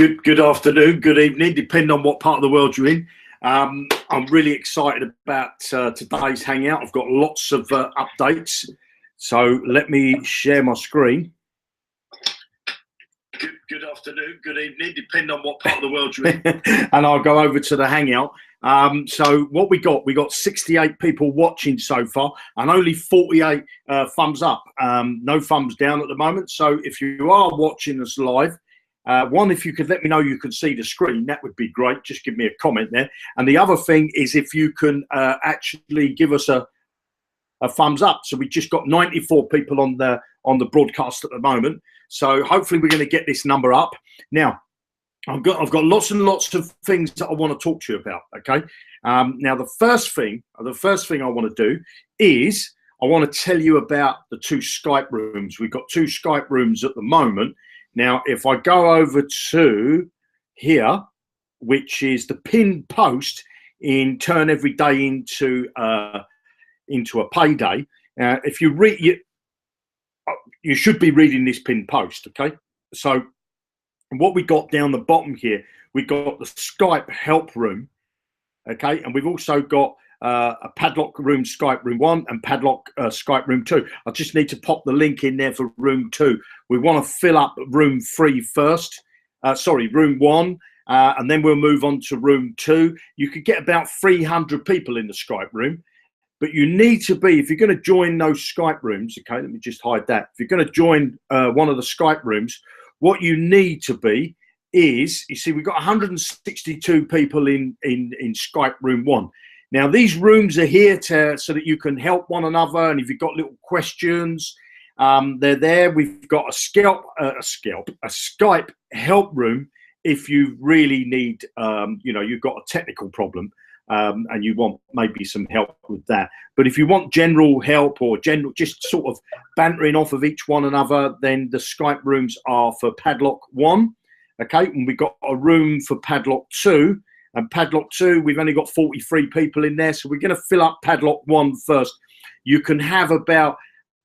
Good afternoon, good evening, depending on what part of the world you're in. I'm really excited about today's Hangout. I've got lots of updates. So let me share my screen. Good afternoon, good evening, depending on what part of the world you're in. And I'll go over to the Hangout. So what we got 68 people watching so far and only 48 thumbs up. No thumbs down at the moment. So if you are watching us live, one, if you could let me know you can see the screen, that would be great. Just give me a comment there. And the other thing is if you can actually give us a thumbs up. So we just got 94 people on the broadcast at the moment. So hopefully we're going to get this number up. Now, I've got lots and lots of things that I want to talk to you about. Okay. Now the first thing I want to do is I want to tell you about the two Skype rooms. We've got two Skype rooms at the moment. Now, if I go over to here, which is the pinned post in Turn Every Day into a Payday. If you read, you should be reading this pinned post. Okay. So what we got down the bottom here, we got the Skype help room. Okay. And we've also got a Padlock room, Skype room 1 and Padlock Skype room 2. I just need to pop the link in there for room 2. We want to fill up room 3 first. Room 1. And then we'll move on to room 2. You could get about 300 people in the Skype room. But you need to be, if you're going to join those Skype rooms, okay, let me just hide that. If you're going to join one of the Skype rooms, what you need to be is, you see, we've got 162 people in Skype room 1. Now, these rooms are here so that you can help one another. And if you've got little questions, they're there. We've got a Skype help room if you really need, you've got a technical problem. And you want maybe some help with that. But if you want general help or just sort of bantering off of each one another, then the Skype rooms are for Padlock 1. Okay, and we've got a room for Padlock 2. And Padlock 2, we've only got 43 people in there. So we're going to fill up Padlock 1 first. You can have about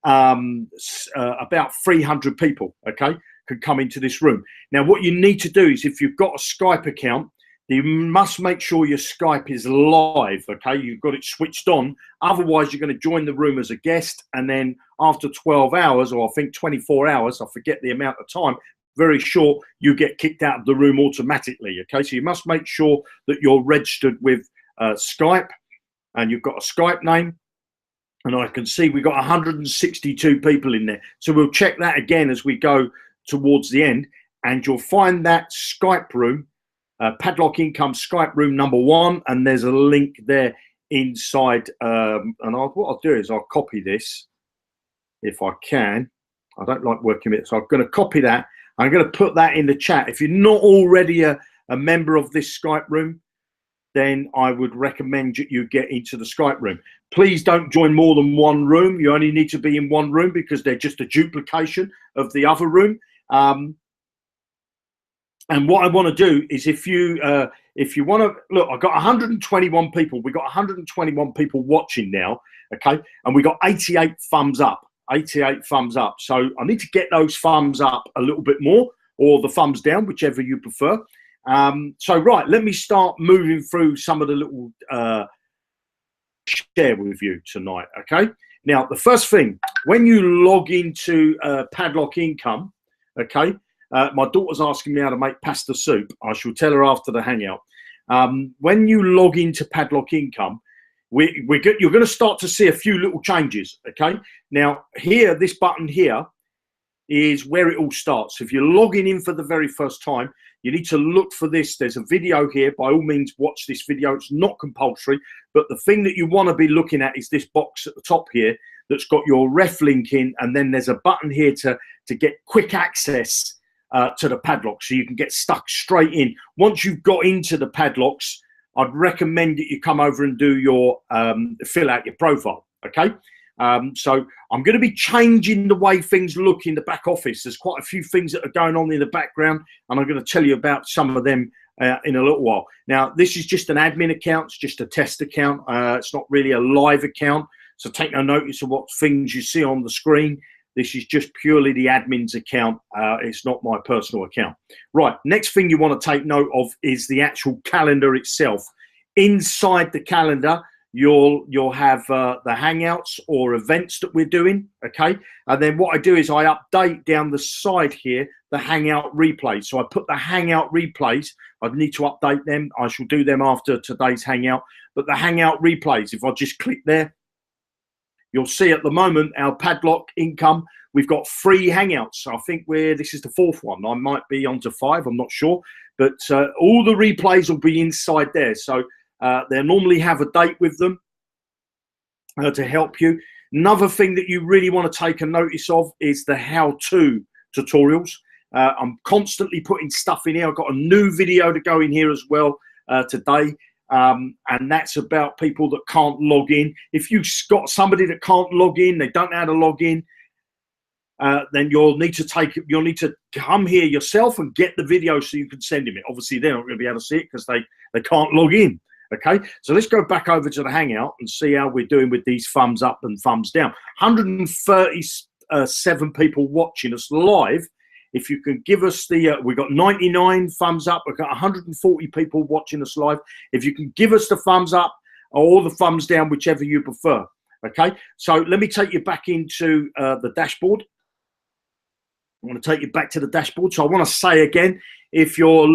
300 people, okay, can come into this room. Now, what you need to do is if you've got a Skype account, you must make sure your Skype is live, okay? You've got it switched on. Otherwise, you're going to join the room as a guest. And then after 12 hours, or I think 24 hours, I forget the amount of time, very short, you get kicked out of the room automatically, okay? So you must make sure that you're registered with Skype and you've got a Skype name. And I can see we've got 162 people in there. So we'll check that again as we go towards the end. And you'll find that Skype room, Padlock Income Skype room number 1, and there's a link there inside. And what I'll do is I'll copy this if I can. I don't like working with it, so I'm going to copy that. I'm going to put that in the chat. If you're not already a member of this Skype room, then I would recommend that you get into the Skype room. Please don't join more than one room. You only need to be in one room because they're just a duplication of the other room. And what I want to do is if you want to look, I've got 121 people. We've got 121 people watching now, okay? And we got 88 thumbs up, 88 thumbs up. So I need to get those thumbs up a little bit more, or the thumbs down, whichever you prefer. So right, let me start moving through some of the little share with you tonight, okay? Now, the first thing, when you log into Padlock Income, okay, my daughter's asking me how to make pasta soup. I shall tell her after the Hangout. When you log into Padlock Income, you're going to start to see a few little changes, okay? Now, here, this button here is where it all starts. If you're logging in for the very first time, you need to look for this. There's a video here. By all means, watch this video. It's not compulsory, but the thing that you want to be looking at is this box at the top here that's got your ref link in, and then there's a button here to get quick access to the Padlock, so you can get stuck straight in. Once you've got into the Padlocks, I'd recommend that you come over and do your fill out your profile, okay? So I'm going to be changing the way things look in the back office. There's quite a few things that are going on in the background, and I'm going to tell you about some of them in a little while. Now, this is just an admin account. It's just a test account. It's not really a live account, so take no notice of what things you see on the screen. This is just purely the admin's account. It's not my personal account. Right, next thing you want to take note of is the actual calendar itself. Inside the calendar, you'll have the Hangouts or events that we're doing, okay? And then what I do is I update down the side here the Hangout replays. So I put the Hangout replays. I need to update them. I shall do them after today's Hangout. But the Hangout replays, if I just click there, you'll see at the moment our Padlock income. We've got 3 Hangouts. I think this is the 4th one. I might be on to 5. I'm not sure. But all the replays will be inside there. So they'll normally have a date with them to help you. Another thing that you really want to take a notice of is the how-to tutorials. I'm constantly putting stuff in here. I've got a new video to go in here as well today. And that's about people that can't log in. If you've got somebody that can't log in, they don't know how to log in, then you'll need to come here yourself and get the video so you can send him it. Obviously, they're not going to be able to see it because they can't log in. Okay, so let's go back over to the Hangout and see how we're doing with these thumbs up and thumbs down. 137 people watching us live. If you can give us we've got 99 thumbs up. We've got 140 people watching us live. If you can give us the thumbs up or the thumbs down, whichever you prefer. Okay, so let me take you back into the dashboard. I want to take you back to the dashboard. So I want to say again, if you're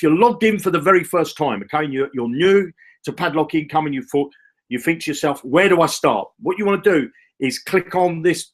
logged in for the very first time, okay, and you're new to Padlock Income and you think to yourself, where do I start? What you want to do is click on this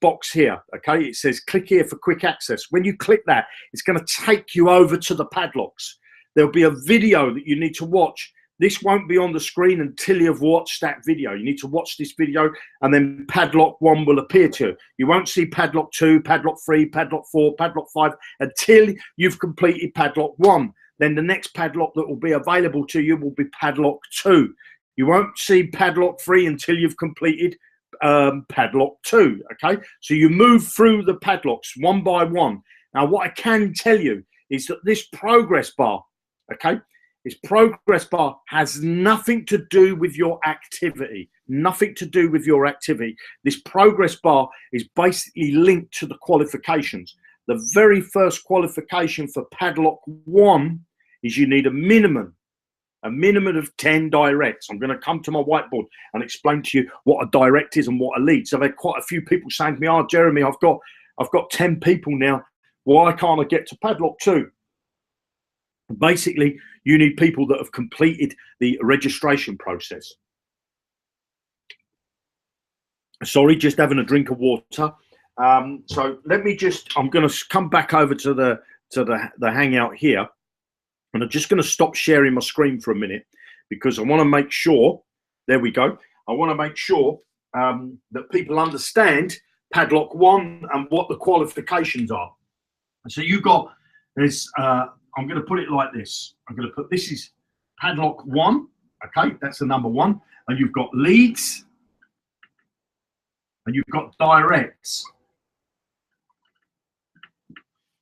box here. Okay, it says click here for quick access. When you click that, it's going to take you over to the Padlocks. There'll be a video that you need to watch. This won't be on the screen until you've watched that video. You need to watch this video and then Padlock 1 will appear to you. You won't see Padlock 2, Padlock 3, Padlock 4, Padlock 5 until you've completed Padlock 1. Then the next Padlock that will be available to you will be Padlock 2. You won't see Padlock 3 until you've completed Padlock 2. Okay, so you move through the Padlocks one by one. Now, what I can tell you is that this progress bar, okay, this progress bar has nothing to do with your activity. Nothing to do with your activity. This progress bar is basically linked to the qualifications. The very first qualification for Padlock 1 is you need a minimum of 10 directs. I'm going to come to my whiteboard and explain to you what a direct is and what a lead. So I've had quite a few people saying to me, "Oh, Jeremy, I've got 10 people now. Why can't I get to Padlock 2? Basically, you need people that have completed the registration process. Sorry, just having a drink of water. So let me I'm going to come back over to the Hangout here. And I'm just going to stop sharing my screen for a minute because I want to make sure, there we go. I want to make sure that people understand Padlock 1 and what the qualifications are. So you've got this, I'm going to put it like this. I'm going to put, this is Padlock 1. Okay, that's the number 1. And you've got leads and you've got directs.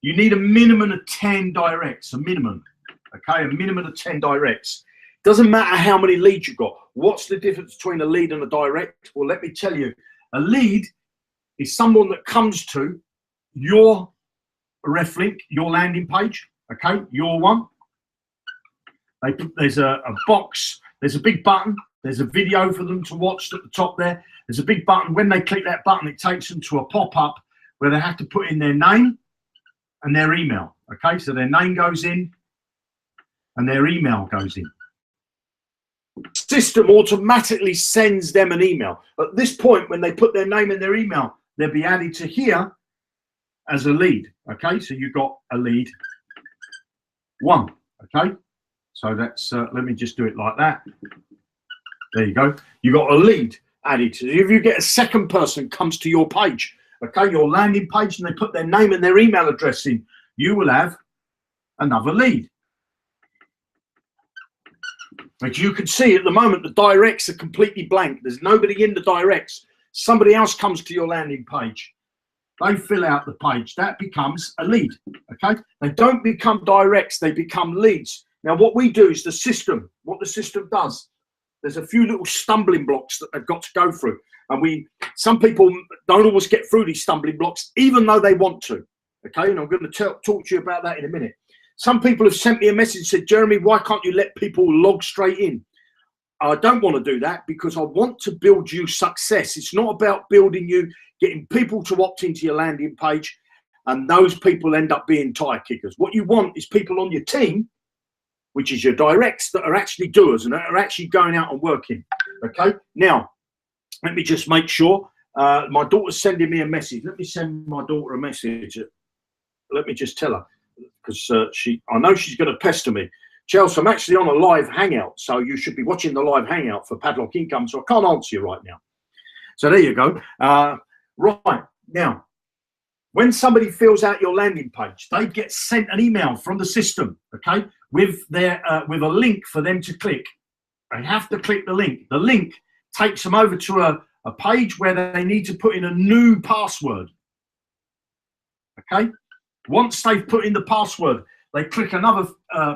You need a minimum of 10 directs, a minimum. Okay, a minimum of 10 directs. Doesn't matter how many leads you've got. What's the difference between a lead and a direct? Well, let me tell you. A lead is someone that comes to your ref link, your landing page, okay, your one. There's a box, there's a big button, there's a video for them to watch at the top there. There's a big button. When they click that button, it takes them to a pop-up where they have to put in their name and their email. Okay, so their name goes in and their email goes in. System automatically sends them an email. At this point, when they put their name and their email, they'll be added to here as a lead. Okay, so you've got a lead 1. Okay, so that's let me just do it like that. There you go. You got a lead added to. If you get a second person comes to your page, okay, your landing page, and they put their name and their email address in, you will have another lead. As you can see at the moment, the directs are completely blank. There's nobody in the directs. Somebody else comes to your landing page. They fill out the page. That becomes a lead. Okay? They don't become directs. They become leads. Now, what we do is the system. What the system does There's a few little stumbling blocks that they've got to go through. And some people don't always get through these stumbling blocks, even though they want to. Okay, and I'm going to talk to you about that in a minute. Some people have sent me a message and said, Jeremy, why can't you let people log straight in? I don't want to do that because I want to build you success. It's not about building you, getting people to opt into your landing page, and those people end up being tire kickers. What you want is people on your team, which is your directs, that are actually doers and are actually going out and working. Okay, now let me just make sure. My daughter's sending me a message. Let me send my daughter a message. Let me just tell her, because I know she's going to pester me. Chelsea, I'm actually on a live hangout, so you should be watching the live hangout for Padlock Income, so I can't answer you right now. So there you go. Right, now, when somebody fills out your landing page, they get sent an email from the system, okay, with a link for them to click. They have to click the link. The link takes them over to a page where they need to put in a new password, okay? Once they've put in the password, they click another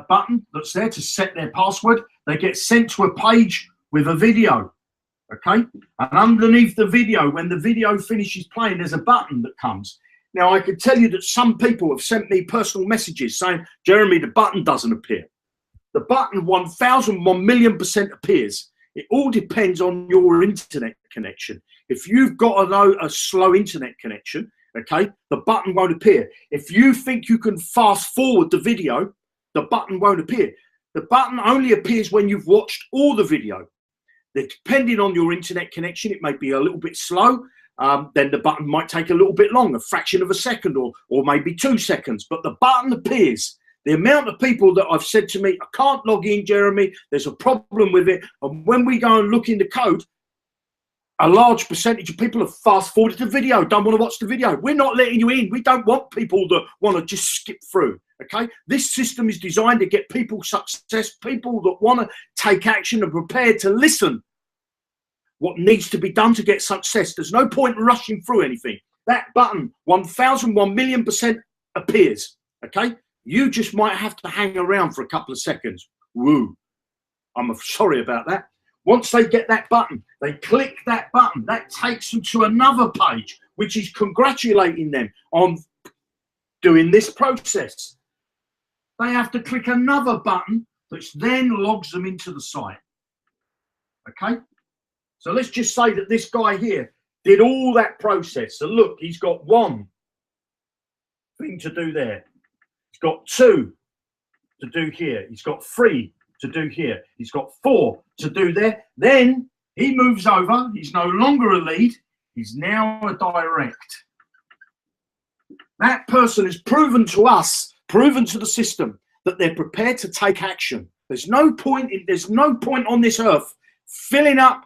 button that's there to set their password. They get sent to a page with a video, okay? And underneath the video, when the video finishes playing, there's a button that comes. Now, I can tell you that some people have sent me personal messages saying, Jeremy, the button doesn't appear. The button 1,000,000,000% appears. It all depends on your internet connection. If you've got a slow internet connection, okay, the button won't appear. If you think you can fast forward the video, the button won't appear. The button only appears when you've watched all the video. Depending on your internet connection, it may be a little bit slow. Then the button might take a little bit long, a fraction of a second or maybe 2 seconds, but the button appears. The amount of people that I've said to me, I can't log in, Jeremy, there's a problem with it. And when we go and look in the code, a large percentage of people have fast forwarded the video, don't want to watch the video. We're not letting you in. We don't want people that want to just skip through, okay? This system is designed to get people success, people that want to take action and prepared to listen what needs to be done to get success. There's no point in rushing through anything. That button, 1,000,000,000,000% appears, okay? You just might have to hang around for a couple of seconds. Woo. I'm sorry about that. Once they get that button, they click that button. That takes them to another page, which is congratulating them on doing this process. They have to click another button, which then logs them into the site. Okay? So let's just say that this guy here did all that process. So look, he's got 1 thing to do there. He's got 2 to do here. He's got 3 to do here. He's got 4 to do there. Then he moves over. He's no longer a lead. He's now a direct. That person has proven to us, proven to the system, that they're prepared to take action. There's no point on this earth filling up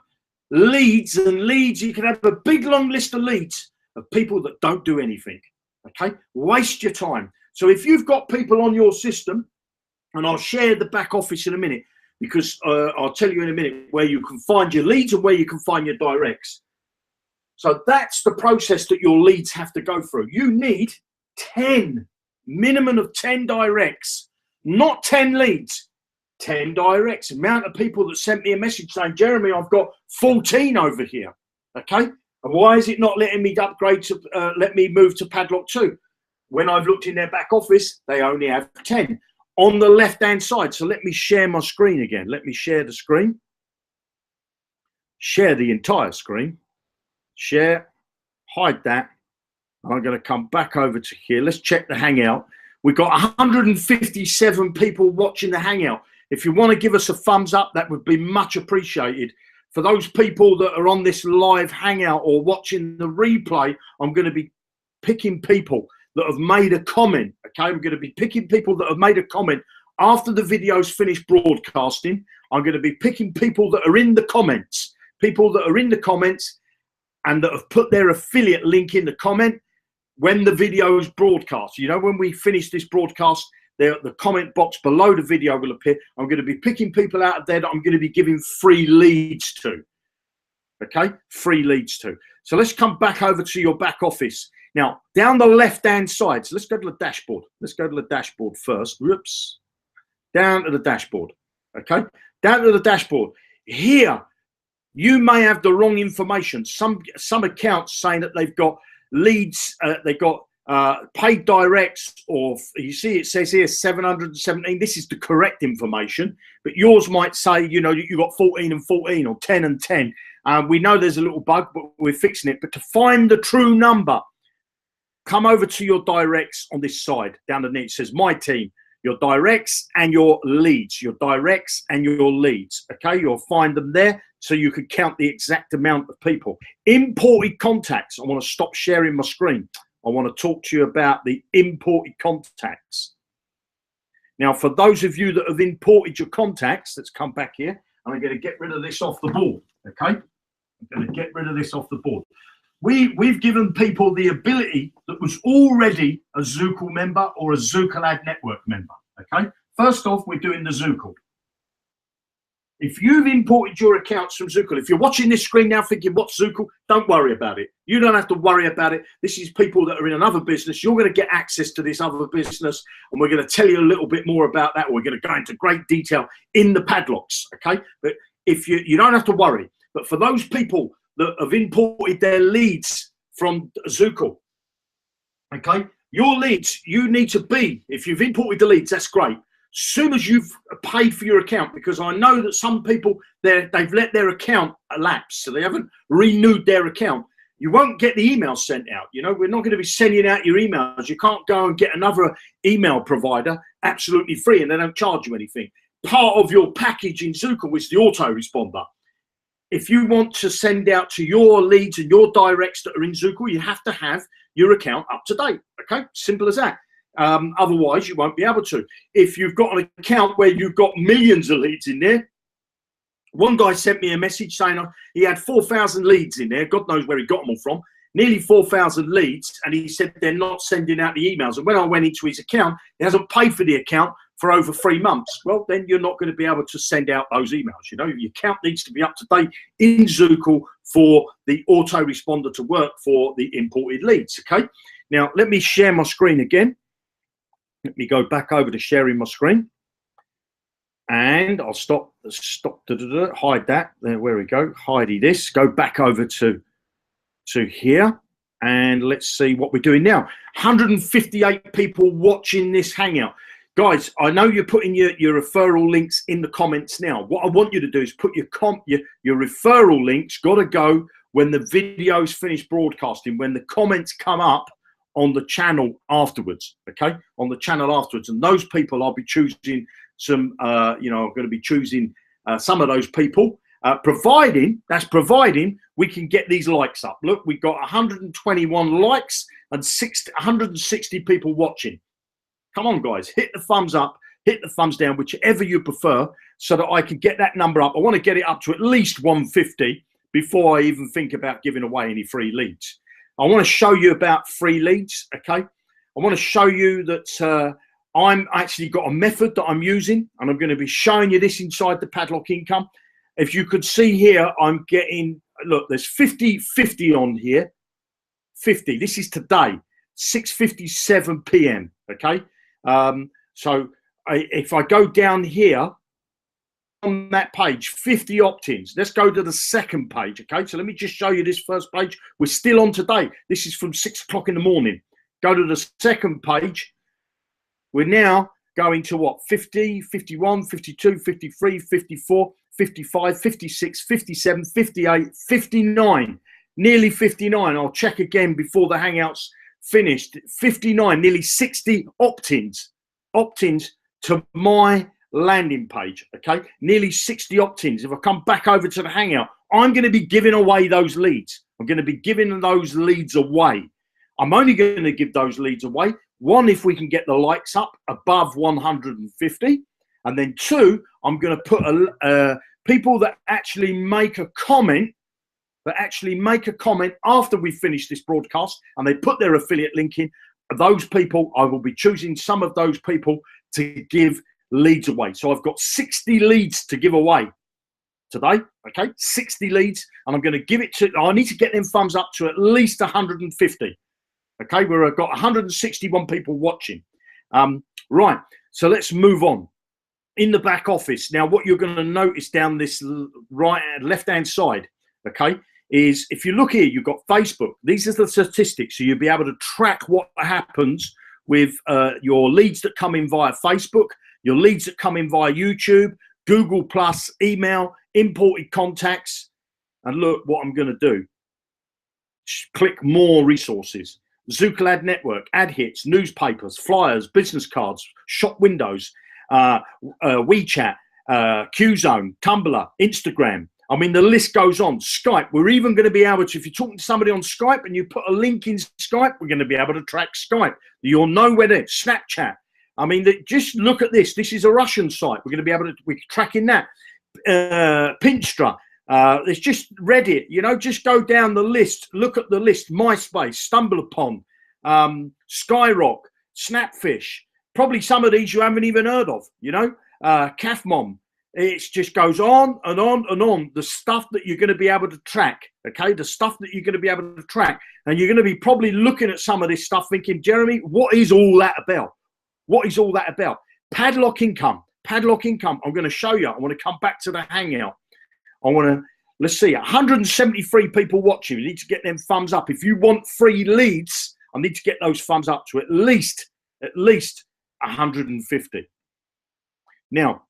leads and leads. You can have a big long list of leads of people that don't do anything. Okay, waste your time. So if you've got people on your system, and I'll share the back office in a minute, because I'll tell you in a minute where you can find your leads and where you can find your directs. So that's the process that your leads have to go through. You need 10, minimum of 10 directs, not 10 leads, 10 directs. Amount of people that sent me a message saying, Jeremy, I've got 14 over here. Okay. And why is it not letting me upgrade to, let me move to Padlock 2? When I've looked in their back office, they only have 10 on the left-hand side. So let me share my screen again. Let me share the screen. Share the entire screen. Share, hide that. I'm going to come back over to here. Let's check the Hangout. We've got 157 people watching the Hangout. If you want to give us a thumbs up, that would be much appreciated. For those people that are on this live Hangout or watching the replay, I'm going to be picking people that have made a comment. Okay, I'm going to be picking people that have made a comment after the video's finished broadcasting. I'm going to be picking people that are in the comments, and that have put their affiliate link in the comment when the video is broadcast. You know, when we finish this broadcast, the comment box below the video will appear. I'm going to be picking people out of there that I'm going to be giving free leads to. Okay, free leads to. So let's come back over to your back office. Now, down the left-hand side, so let's go to the dashboard. Let's go to the dashboard first. Whoops. Down to the dashboard. Okay, down to the dashboard. here, you may have the wrong information. Some accounts saying that they've got leads, they've got paid directs, or you see it says here 717. This is the correct information, but yours might say, you know, you got 14 and 14 or 10 and 10. We know there's a little bug, but we're fixing it. But to find the true number, come over to your directs on this side. Down underneath it says my team, your directs and your leads, your directs and your leads. Okay, you'll find them there, so you can count the exact amount of people. Imported contacts. I want to stop sharing my screen. I want to talk to you about the imported contacts. Now, for those of you that have imported your contacts, let's come back here. And I'm going to get rid of this off the board. Okay, I'm going to get rid of this off the board. We've given people the ability that was already a Zookle member or a Zookle Ad Network member. Okay, first off, we're doing the Zookle. If you've imported your accounts from Zookle, if you're watching this screen now thinking, what's Zookle? Don't worry about it. You don't have to worry about it. This is people that are in another business. You're going to get access to this other business, and we're going to tell you a little bit more about that. We're going to go into great detail in the padlocks, okay? But if you don't have to worry. But for those people that have imported their leads from Zookle, okay, your leads, you need to be, if you've imported the leads, that's great. Soon as you've paid for your account, because I know that some people, they've let their account elapse, so they haven't renewed their account, you won't get the emails sent out. You know, we're not going to be sending out your emails. You can't go and get another email provider absolutely free and they don't charge you anything. Part of your package in Zookle is the autoresponder. If you want to send out to your leads and your directs that are in Zookle, you have to have your account up to date. Okay, simple as that. Otherwise, you won't be able to. If you've got an account where you've got millions of leads in there, one guy sent me a message saying he had 4,000 leads in there. God knows where he got them all from. Nearly 4,000 leads, and he said they're not sending out the emails. And when I went into his account, he hasn't paid for the account for over 3 months. Well, then you're not going to be able to send out those emails. You know, your account needs to be up to date in Zookle for the autoresponder to work for the imported leads. Okay. Now let me share my screen again. Let me go back over to sharing my screen, and I'll hide that. There, where we go. Hidey this. Go back over to here, and let's see what we're doing now. 158 people watching this Hangout. Guys, I know you're putting your referral links in the comments now. What I want you to do is put your referral links, got to go when the video's finished broadcasting, when the comments come up on the channel afterwards, okay? On the channel afterwards. And those people, I'll be choosing some, you know, I'm going to be choosing some of those people, providing we can get these likes up. Look, we've got 121 likes and 160 people watching. Come on, guys, hit the thumbs up, hit the thumbs down, whichever you prefer, so that I can get that number up. I want to get it up to at least 150 before I even think about giving away any free leads. I want to show you about free leads, okay? I want to show you that I'm actually got a method that I'm using, and I'm going to be showing you this inside the Padlock Income. If you could see here, I'm getting, look, there's 50 on here. 50. This is today, 6:57 p.m., okay? So if I go down here on that page, 50 opt-ins. Let's go to the second page, okay? So let me just show you this first page. We're still on today. This is from 6 o'clock in the morning. Go to the second page. We're now going to what? 50, 51, 52, 53, 54, 55, 56, 57, 58, 59. Nearly 59. I'll check again before the Hangout's finished. 59, nearly 60 opt-ins to my landing page, okay? Nearly 60 opt-ins. If I come back over to the Hangout, I'm going to be giving away those leads. I'm going to be giving those leads away. I'm only going to give those leads away, one, if we can get the likes up above 150, and then two, I'm going to put people that actually make a comment, after we finish this broadcast, and they put their affiliate link in. Those people, I will be choosing some of those people to give leads away. So I've got 60 leads to give away today, okay? 60 leads, and I'm going to give it to, I need to get them thumbs up to at least 150. Okay, we've got 161 people watching. Right, so let's move on. in the back office. Now, what you're going to notice down this left-hand side, okay, is if you look here, you've got Facebook. These are the statistics. So you'll be able to track what happens with your leads that come in via Facebook, your leads that come in via YouTube, Google Plus, email, imported contacts. And look what I'm going to do. Click more resources. Zookla Ad Network, ad hits, newspapers, flyers, business cards, shop windows, WeChat, Qzone, Tumblr, Instagram. I mean, the list goes on. Skype. We're even going to be able to, if you're talking to somebody on Skype and you put a link in Skype, we're going to be able to track Skype. You'll know where it is. Snapchat. I mean, just look at this. This is a Russian site. We're going to be able to, we're tracking that. Pinstra. It's just Reddit, you know, just go down the list, look at the list, MySpace, StumbleUpon, Skyrock, Snapfish, probably some of these you haven't even heard of, you know, CAFMOM. It just goes on and on and on, the stuff that you're going to be able to track, okay, the stuff that you're going to be able to track. And you're going to be probably looking at some of this stuff thinking, Jeremy, what is all that about? What is all that about? Padlock income, Padlock income. I'm going to show you. I want to come back to the Hangout. I want to, let's see, 173 people watching. You need to get them thumbs up. If you want free leads, I need to get those thumbs up to at least 150. Now,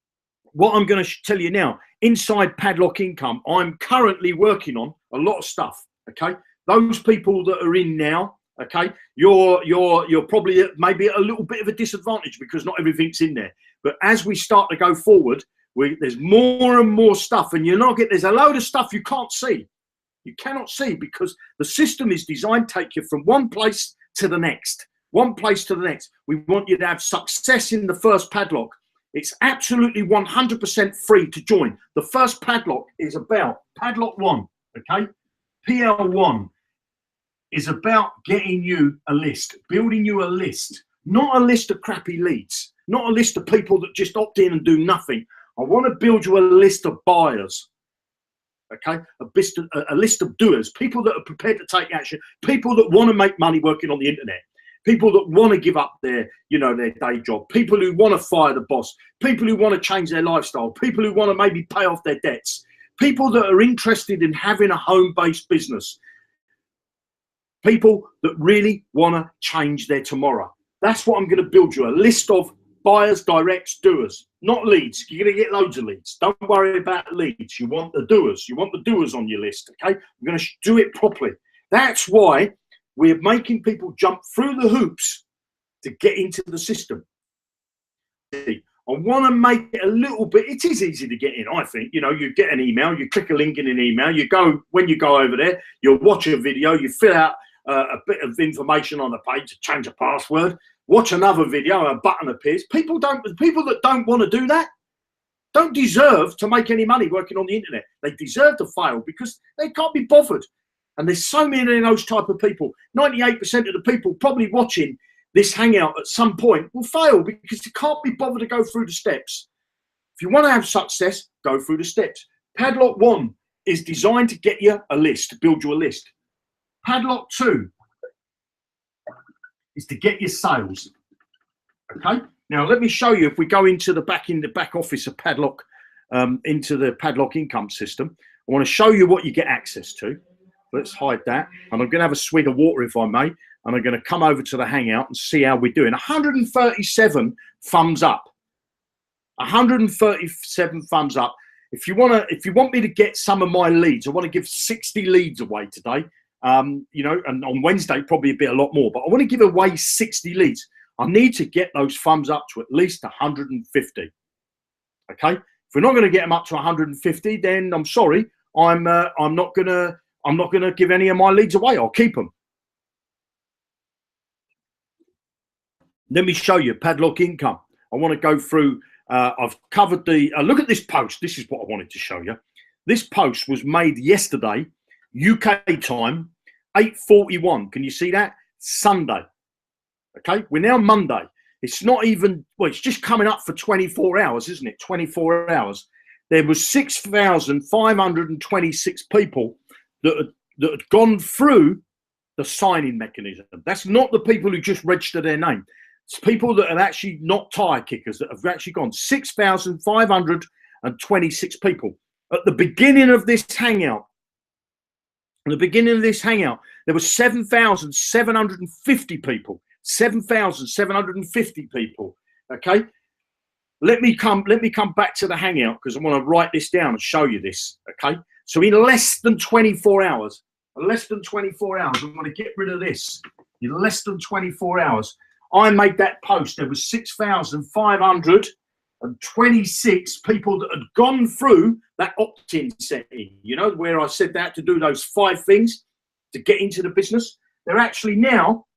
what I'm going to tell you now, inside Padlock Income, I'm currently working on a lot of stuff, okay? Those people that are in now, okay, you're probably at maybe a little bit of a disadvantage because not everything's in there. But as we start to go forward, there's more and more stuff, and there's a load of stuff you can't see. You cannot see because the system is designed to take you from one place to the next, one place to the next. We want you to have success in the first padlock. It's absolutely 100% free to join. The first padlock is about Padlock 1, okay? PL1 is about getting you a list, building you a list, not a list of crappy leads, not a list of people that just opt in and do nothing. I want to build you a list of buyers, okay? A list of doers, people that are prepared to take action, people that want to make money working on the internet, people that want to give up their day job, people who want to fire the boss, people who want to change their lifestyle, people who want to maybe pay off their debts, people that are interested in having a home-based business, people that really want to change their tomorrow. That's what I'm going to build you, a list of buyers, directs, doers, not leads. You're going to get loads of leads. Don't worry about leads. You want the doers. You want the doers on your list, okay? I'm going to do it properly. That's why we're making people jump through the hoops to get into the system. I want to make it a little bit, it is easy to get in, I think. You know, you get an email, you click a link in an email, when you go over there, you'll watch a video, you fill out a bit of information on the page to change a password, watch another video, a button appears. People that don't want to do that don't deserve to make any money working on the internet. They deserve to fail because they can't be bothered. And there's so many of those type of people. 98% of the people probably watching this Hangout at some point will fail because they can't be bothered to go through the steps. If you want to have success, go through the steps. Padlock 1 is designed to get you a list, to build you a list. Padlock 2 is to get your sales. Okay. Now let me show you. If we go into the back office of Padlock, into the Padlock income system, I want to show you what you get access to. Let's hide that. And I'm going to have a swig of water, if I may. And I'm going to come over to the Hangout and see how we're doing. 137 thumbs up. 137 thumbs up. If you want me to get some of my leads, I want to give 60 leads away today. And on Wednesday, probably a lot more, but I want to give away 60 leads. I need to get those thumbs up to at least 150. Okay. If we're not going to get them up to 150, then I'm sorry. I'm not going to give any of my leads away. I'll keep them. Let me show you Padlock income. I want to go through, I've covered look at this post. This is what I wanted to show you. This post was made yesterday, UK time, 8:41. Can you see that? Sunday. Okay, we're now Monday. It's not even, well, it's just coming up for 24 hours, isn't it? 24 hours. There was 6,526 people that had gone through the sign-in mechanism. That's not the people who just registered their name. It's people that are actually not tire kickers that have actually gone. 6,526 people. At the beginning of this hangout, there was 7,750 people. 7,750 people. Okay. Let me come back to the hangout because I want to write this down and show you this. Okay. So in less than 24 hours, I'm going to get rid of this. In less than 24 hours, I made that post. There was 6,526 people that had gone through that opt-in setting, you know, where I said that to do those 5 things to get into the business. They're actually now,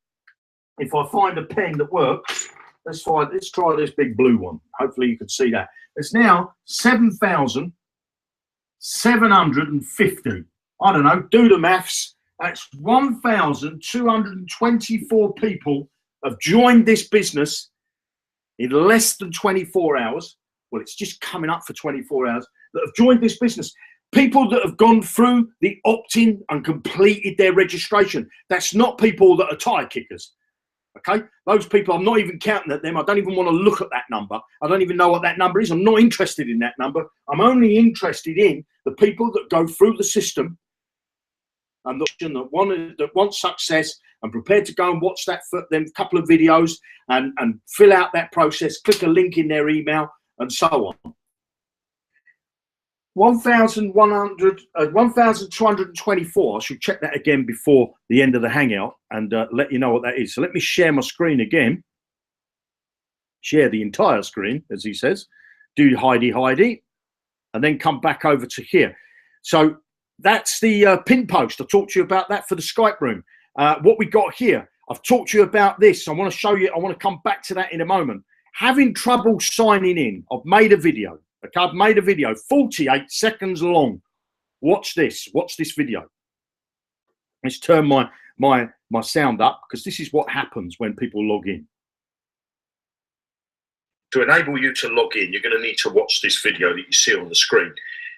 if I find a pen that works, let's try this big blue one. Hopefully you can see that. It's now 7,750. I don't know, do the maths. That's 1,224 people have joined this business in less than 24 hours. Well, it's just coming up for 24 hours that have joined this business. People that have gone through the opt-in and completed their registration. That's not people that are tire kickers. Okay, those people, I'm not even counting at them. I don't even want to look at that number. I don't even know what that number is. I'm not interested in that number. I'm only interested in the people that go through the system and that want success and prepared to go and watch that for them couple of videos and fill out that process, click a link in their email and so on. 1,224. I should check that again before the end of the hangout and let you know what that is. So let me share my screen again. Share the entire screen, as he says. Do hidey, and then come back over to here. So that's the pin post. I talked to you about that for the Skype room. What we got here, I've talked to you about this. I want to show you. I want to come back to that in a moment. Having trouble signing in. I've made a video. Okay, I've made a video, 48 seconds long. Watch this video. Let's turn my sound up because this is what happens when people log in. To enable you to log in, you're going to need to watch this video that you see on the screen.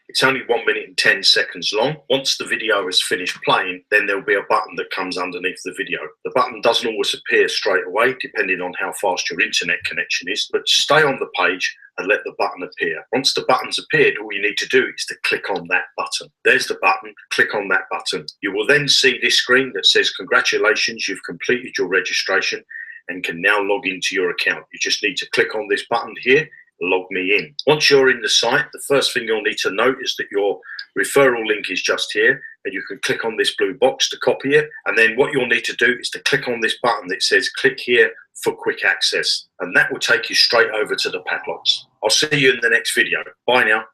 It's only 1 minute and 10 seconds long. Once the video is finished playing, then there'll be a button that comes underneath the video. The button doesn't always appear straight away, depending on how fast your internet connection is, but stay on the page and let the button appear. Once the button's appeared, all you need to do is to click on that button. There's the button, click on that button. You will then see this screen that says, congratulations, you've completed your registration and can now log into your account. You just need to click on this button here, log me in. Once you're in the site, the first thing you'll need to note is that your referral link is just here, and you can click on this blue box to copy it. And then what you'll need to do is to click on this button that says click here for quick access, and that will take you straight over to the padlocks. I'll see you in the next video. Bye now.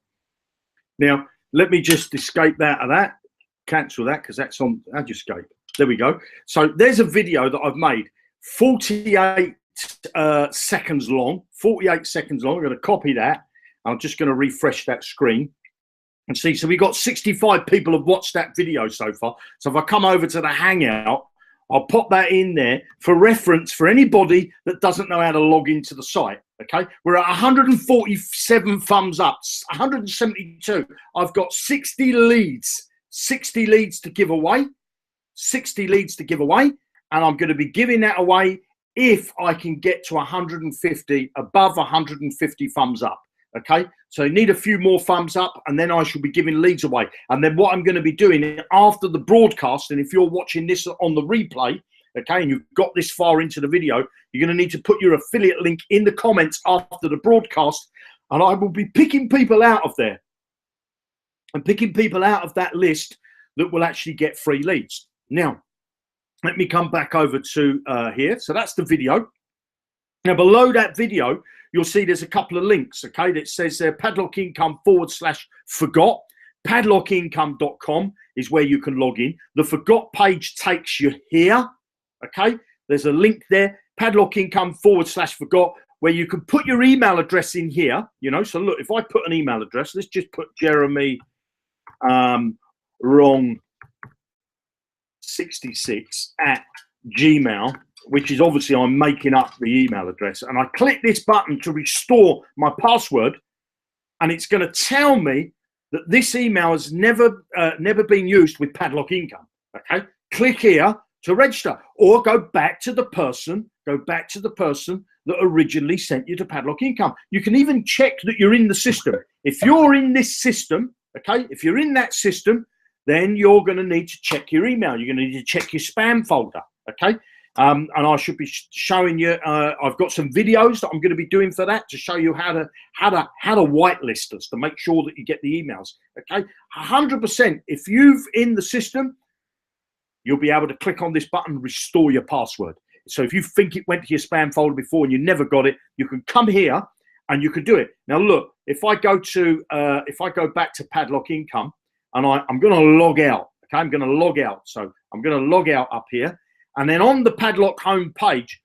Now, let me just escape out of that, cancel that because that's on, how'd you escape? There we go. So there's a video that I've made, 48 seconds long, 48 seconds long. I'm going to copy that. I'm just going to refresh that screen and see. So we got 65 people have watched that video so far. So if I come over to the hangout, I'll pop that in there for reference for anybody that doesn't know how to log into the site. Okay, we're at 147 thumbs up, 172. I've got 60 leads to give away, 60 leads to give away, and I'm going to be giving that away if I can get to 150, above 150 thumbs up. Okay, so you need a few more thumbs up and then I shall be giving leads away. And then what I'm going to be doing after the broadcast, and if you're watching this on the replay, okay, and you've got this far into the video, you're going to need to put your affiliate link in the comments after the broadcast, and I will be picking people out of there and picking people out of that list that will actually get free leads. Now, let me come back over to here. So that's the video. Now, below that video, you'll see there's a couple of links, okay, that says there Padlock Income /forgot. Padlockincome.com is where you can log in. The Forgot page takes you here, okay? There's a link there, Padlock Income /forgot, where you can put your email address in here, you know. So look, if I put an email address, let's just put Jeremy wrong 66 at Gmail, which is obviously I'm making up the email address, and I click this button to restore my password, and it's going to tell me that this email has never been used with Padlock Income. Okay, click here to register, or go back to the person go back to the person that originally sent you to Padlock Income. You can even check that you're in the system. If you're in this system, okay, if you're in that system, then you're going to need to check your email. You're going to need to check your spam folder, okay? And I should be showing you. I've got some videos that I'm going to be doing for that to show you how to whitelist us to make sure that you get the emails. Okay, 100%. If you've in the system, you'll be able to click on this button, restore your password. So if you think it went to your spam folder before and you never got it, you can come here and you can do it. Now look, if I go back to Padlock Income and I'm going to log out. Okay, I'm going to log out. So I'm going to log out up here. And then on the Padlock home page,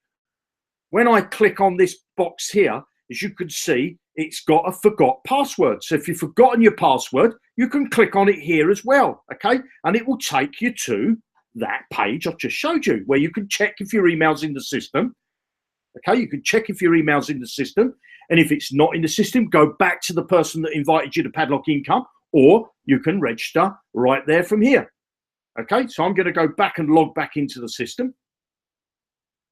when I click on this box here, as you can see, it's got a forgot password. So if you've forgotten your password, you can click on it here as well, okay? And it will take you to that page I've just showed you, where you can check if your email's in the system, okay? You can check if your email's in the system. And if it's not in the system, go back to the person that invited you to Padlock Income, or you can register right there from here. Okay, so I'm going to go back and log back into the system.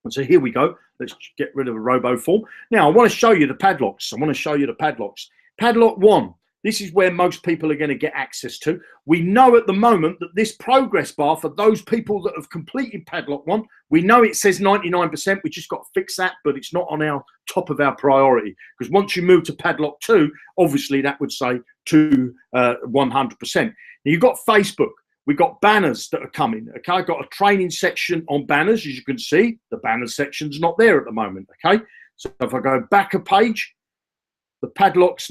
And so here we go. Let's get rid of a robo form. Now, I want to show you the padlocks. I want to show you the padlocks. Padlock 1. This is where most people are going to get access to. We know at the moment that this progress bar for those people that have completed Padlock 1, we know it says 99%. We just got to fix that, but it's not on our top of our priority. Because once you move to Padlock 2, obviously that would say to 100%. Now, you've got Facebook. We've got banners that are coming. Okay, I've got a training section on banners. As you can see, the banner section's not there at the moment. Okay, so if I go back a page, the Padlock's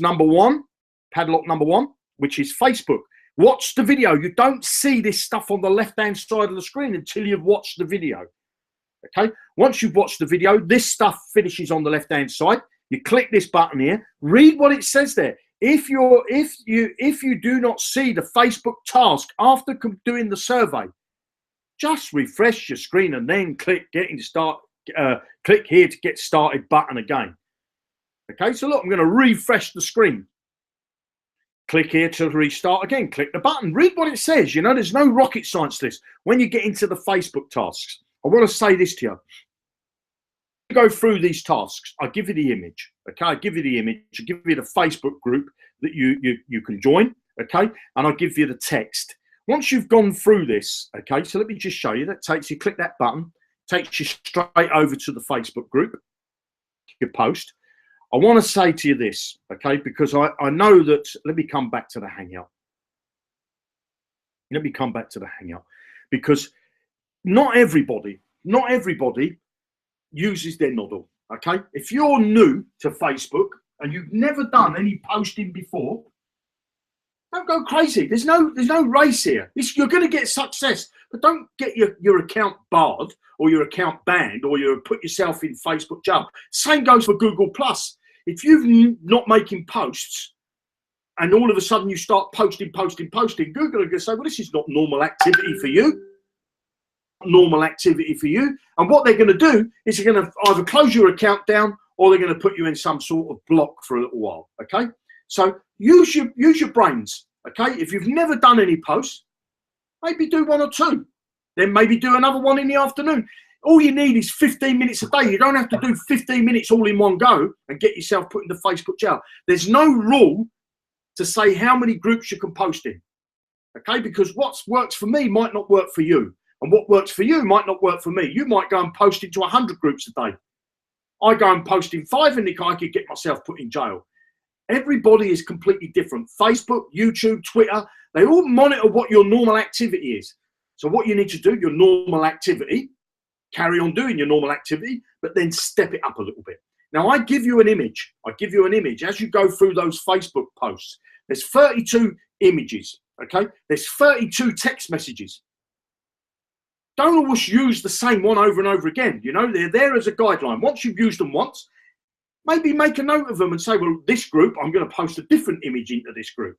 Padlock number one, which is Facebook. Watch the video. You don't see this stuff on the left-hand side of the screen until you've watched the video. Okay, once you've watched the video, this stuff finishes on the left-hand side. You click this button here. Read what it says there. If you do not see the Facebook task after doing the survey, just refresh your screen and then click click here to get started button again. Okay, so look, I'm going to refresh the screen. Click here to restart again. Click the button. Read what it says. You know, there's no rocket science to this. When you get into the Facebook tasks, I want to say this to you. Go through these tasks. I give you the image. Okay, I give you the image. I give you the Facebook group that you can join. Okay, and I'll give you the text. Once you've gone through this, okay, so let me just show you. That takes you, click that button, takes you straight over to the Facebook group, your post. I want to say to you this, okay, because I know that, let me come back to the Hangout. Let me come back to the Hangout, because not everybody uses their noddle, okay? If you're new to Facebook and you've never done any posting before, don't go crazy. There's no race here. You're going to get success, but don't get your account barred or your account banned or you put yourself in Facebook jail. Same goes for Google Plus. If you're not making posts and all of a sudden you start posting, Google are going to say, well, this is not normal activity for you. And what they're going to do is they're going to either close your account down or they're going to put you in some sort of block for a little while. Okay, so use your brains. Okay, if you've never done any posts, maybe do one or two, then maybe do another one in the afternoon. All you need is 15 minutes a day. You don't have to do 15 minutes all in one go and get yourself put into Facebook jail. There's no rule to say how many groups you can post in. Okay, because what works for me might not work for you. And what works for you might not work for me. You might go and post into 100 groups a day. I go and post in 5 and I could get myself put in jail. Everybody is completely different. Facebook, YouTube, Twitter, they all monitor what your normal activity is. So what you need to do, your normal activity, carry on doing your normal activity, but then step it up a little bit. Now, I give you an image. As you go through those Facebook posts. There's 32 images, okay? There's 32 text messages. Don't always use the same one over and over again. You know, they're there as a guideline. Once you've used them once, maybe make a note of them and say, well, this group, I'm going to post a different image into this group.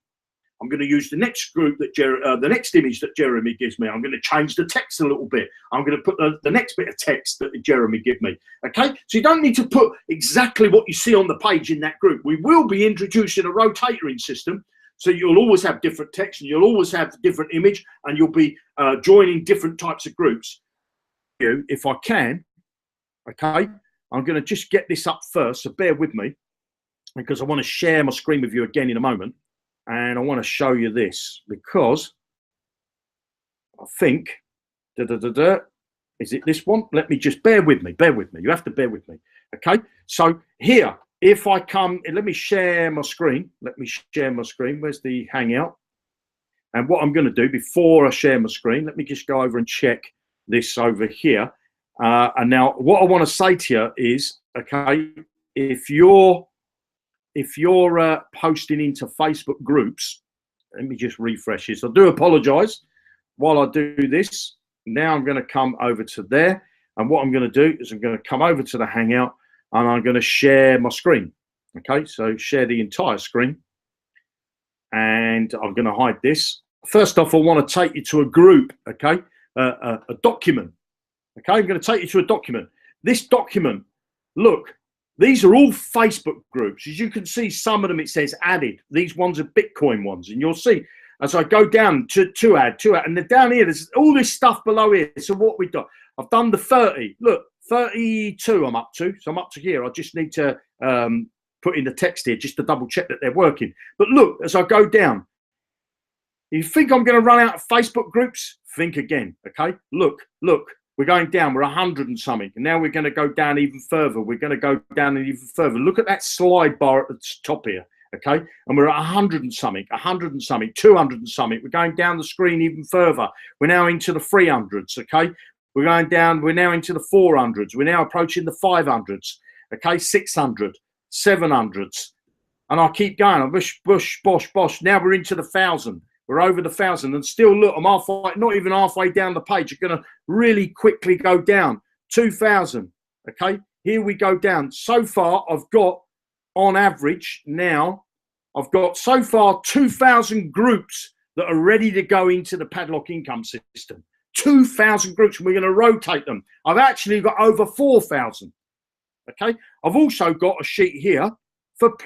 I'm going to use the next group that the next image that Jeremy gives me. I'm going to change the text a little bit. I'm going to put the next bit of text that Jeremy gives me. Okay, so you don't need to put exactly what you see on the page in that group. We will be introducing a rotating system, so you'll always have different text and you'll always have different image, and you'll be joining different types of groups. If I can, Okay, I'm going to just get this up first, so bear with me, because I want to share my screen with you again in a moment, and I want to show you this, because I think is it this one? Let me just bear with me. You have to bear with me. Okay, so here, if I come, let me share my screen. Where's the Hangout? And what I'm going to do before I share my screen, let me just go over and check this over here. And now what I want to say to you is, okay, if you're posting into Facebook groups, let me just refresh this. I do apologize while I do this. Now I'm going to come over to there, and what I'm going to do is I'm going to come over to the Hangout, and I'm going to share my screen. Okay, so share the entire screen, and I'm going to hide this. First off, I want to take you to a group, okay, a document. Okay, I'm going to take you to a document. This document, look, these are all Facebook groups. As you can see, some of them it says added. These ones are Bitcoin ones, and you'll see as I go down to add, and then down here, there's all this stuff below here. So what we've done, I've done the 30. Look, 32 I'm up to. So I'm up to here. I just need to put in the text here just to double check that they're working. But look, as I go down, you think I'm going to run out of Facebook groups? Think again, okay? Look, we're going down. We're 100 and something. And now we're going to go down even further. We're going to go down even further. Look at that slide bar at the top here, okay? And we're at 100 and something, 200 and something. We're going down the screen even further. We're now into the 300s, okay? We're going down. We're now into the 400s. We're now approaching the 500s, okay? 600, 700s. And I keep going. Bosh. Now we're into the 1,000. We're over the 1,000, and still look, I'm halfway, not even halfway down the page. You're going to really quickly go down. 2,000. Okay, here we go down. So far, I've got, on average, now, I've got so far 2,000 groups that are ready to go into the Padlock income system. 2,000 groups, and we're going to rotate them. I've actually got over 4,000. Okay, I've also got a sheet here for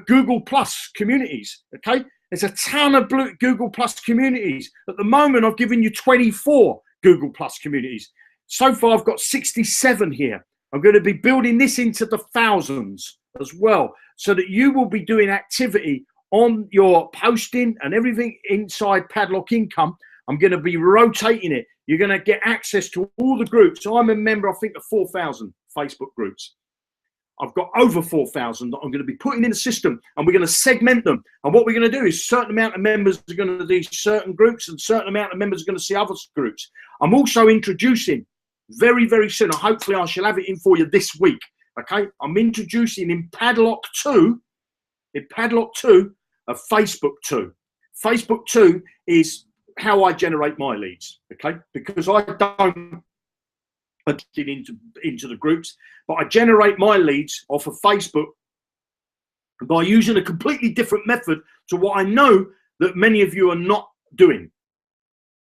Google Plus communities. Okay. There's a ton of Google Plus communities. At the moment, I've given you 24 Google Plus communities. So far, I've got 67 here. I'm going to be building this into the thousands as well, so that you will be doing activity on your posting and everything inside Padlock Income. I'm going to be rotating it. You're going to get access to all the groups. So I'm a member, I think, of 4,000 Facebook groups. I've got over 4,000 that I'm going to be putting in the system, and we're going to segment them. And what we're going to do is certain amount of members are going to do certain groups, and certain amount of members are going to see other groups. I'm also introducing very, very soon, and hopefully I shall have it in for you this week. Okay, I'm introducing in Padlock 2, a Facebook 2. Facebook 2 is how I generate my leads. Okay, because I don't get into the groups, but I generate my leads off of Facebook by using a completely different method to what I know that many of you are not doing.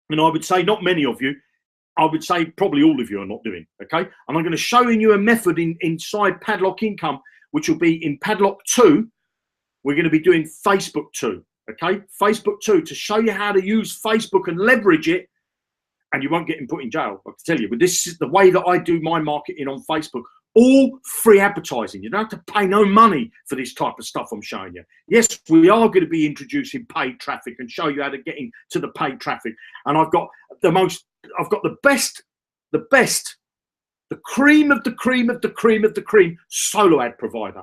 And I would say not many of you, I would say probably all of you are not doing, okay? And I'm going to show you a method inside Padlock Income, which will be in Padlock 2. We're going to be doing Facebook 2, okay? Facebook 2, to show you how to use Facebook and leverage it, and you won't get put in jail, I can tell you. But this is the way that I do my marketing on Facebook. All free advertising. You don't have to pay no money for this type of stuff I'm showing you. Yes, we are going to be introducing paid traffic and show you how to get into the paid traffic. And I've got the best, the cream of the cream of the cream of the cream solo ad provider.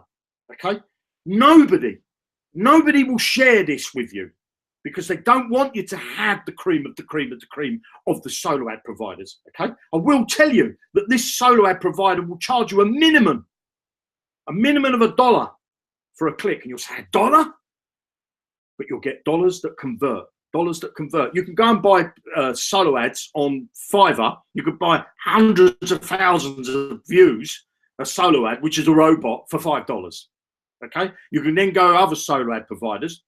Okay? Nobody will share this with you, because they don't want you to have the cream of the cream of the cream of the solo ad providers, okay? I will tell you that this solo ad provider will charge you a minimum of $1 for a click. And you'll say, $1? But you'll get dollars that convert, You can go and buy solo ads on Fiverr. You could buy hundreds of thousands of views, a solo ad, which is a robot, for $5, okay? You can then go to other solo ad providers,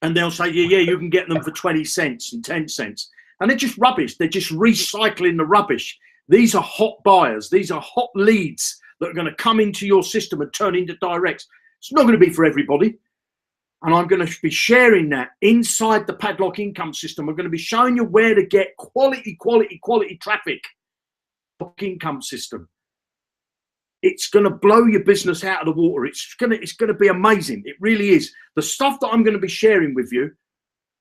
and they'll say, yeah, you can get them for 20 cents and 10 cents. And they're just rubbish. They're just recycling the rubbish. These are hot buyers. These are hot leads that are going to come into your system and turn into directs. It's not going to be for everybody. And I'm going to be sharing that inside the Padlock income system. We're going to be showing you where to get quality traffic. Income system. it's going to blow your business out of the water. It's going to be amazing. It really is. The stuff that I'm going to be sharing with you,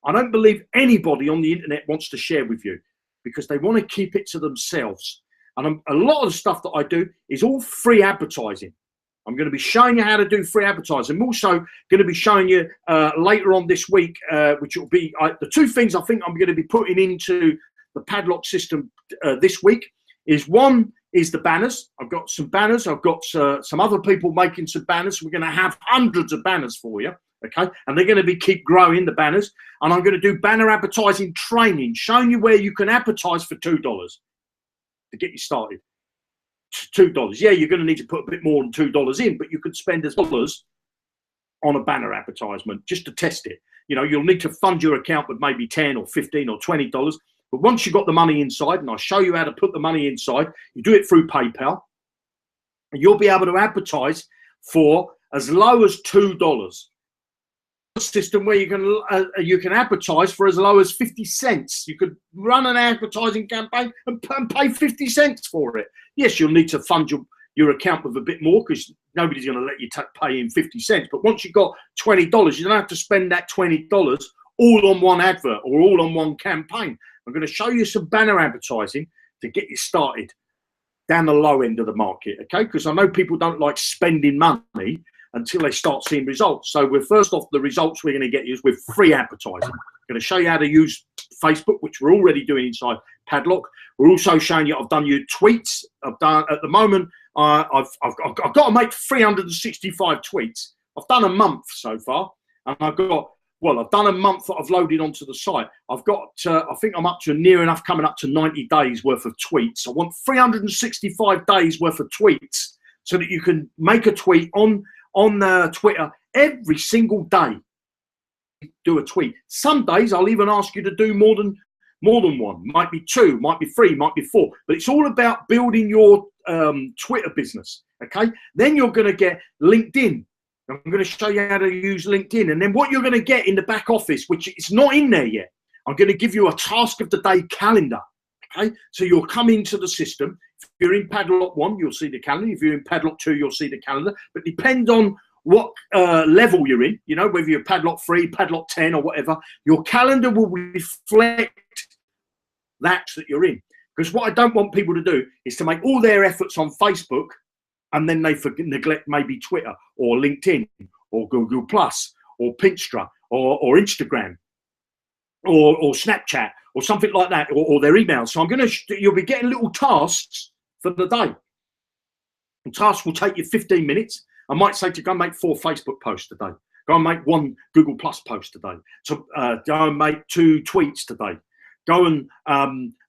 I don't believe anybody on the internet wants to share with you, because they want to keep it to themselves. And a lot of the stuff that I do is all free advertising. I'm going to be showing you how to do free advertising. I'm also going to be showing you later on this week, which will be the two things I think I'm going to be putting into the Padlock system this week. Is one is the banners. I've got some banners. I've got some other people making some banners. We're going to have hundreds of banners for you, okay? And they're going to keep growing, the banners. And I'm going to do banner advertising training, showing you where you can advertise for $2 to get you started. $2. Yeah, you're going to need to put a bit more than $2 in, but you could spend as dollars on a banner advertisement just to test it. You know, you'll need to fund your account with maybe $10 or $15 or $20. But once you've got the money inside, and I'll show you how to put the money inside, you do it through PayPal, and you'll be able to advertise for as low as $2. A system where you can advertise for as low as 50 cents. You could run an advertising campaign and pay 50 cents for it. Yes, you'll need to fund your account with a bit more, because nobody's going to let you pay in 50 cents. But once you've got $20, you don't have to spend that $20 all on one advert or all on one campaign. I'm going to show you some banner advertising to get you started down the low end of the market, okay? Because I know people don't like spending money until they start seeing results. So we're first off, the results we're going to get you is with free advertising. I'm going to show you how to use Facebook, which we're already doing inside Padlock. We're also showing you, I've done your tweets. I've done, at the moment, I've got to make 365 tweets. I've done a month so far, and I've done a month that I've loaded onto the site. I've got, I think I'm up to near enough, coming up to 90 days worth of tweets. I want 365 days worth of tweets so that you can make a tweet on Twitter every single day. Do a tweet. Some days I'll even ask you to do more than one. Might be 2, might be 3, might be 4. But it's all about building your Twitter business. Okay. Then you're going to get LinkedIn. I'm going to show you how to use LinkedIn. And then what you're going to get in the back office, which is not in there yet, I'm going to give you a task of the day calendar. Okay. So you'll come into the system. If you're in Padlock 1, you'll see the calendar. If you're in Padlock 2, you'll see the calendar. But depend on what level you're in, you know, whether you're Padlock 3, Padlock 10 or whatever, your calendar will reflect that you're in. Because what I don't want people to do is to make all their efforts on Facebook and then they neglect maybe Twitter or LinkedIn or Google Plus or Pinterest or Instagram or Snapchat or something like that, or their emails. So you'll be getting little tasks for the day. The task will take you 15 minutes. I might say to go and make 4 Facebook posts today. Go and make 1 Google Plus post today. So go and make 2 tweets today. Go and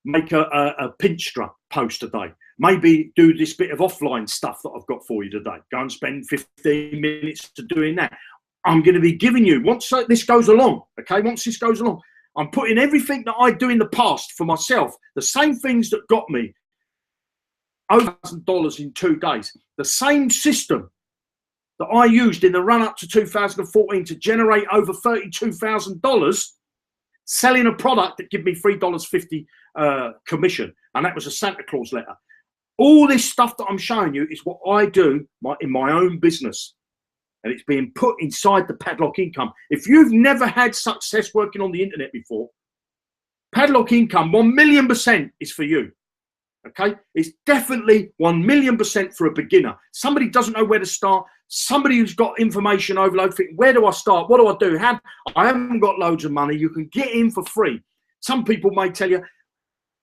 make a Pinterest post today. Maybe do this bit of offline stuff that I've got for you today. Go and spend 15 minutes to doing that. I'm going to be giving you, once this goes along, okay, once this goes along, I'm putting everything that I do in the past for myself, the same things that got me over $1,000 in 2 days, the same system that I used in the run up to 2014 to generate over $32,000 selling a product that gave me $3.50 commission. And that was a Santa Claus letter. All this stuff that I'm showing you is what I do in my own business. And it's being put inside the Padlock Income. If you've never had success working on the internet before, Padlock Income, 1,000,000% is for you. Okay, it's definitely 1,000,000% for a beginner. Somebody doesn't know where to start. Somebody who's got information overload, think, where do I start? What do I do? I haven't got loads of money. You can get in for free. Some people may tell you,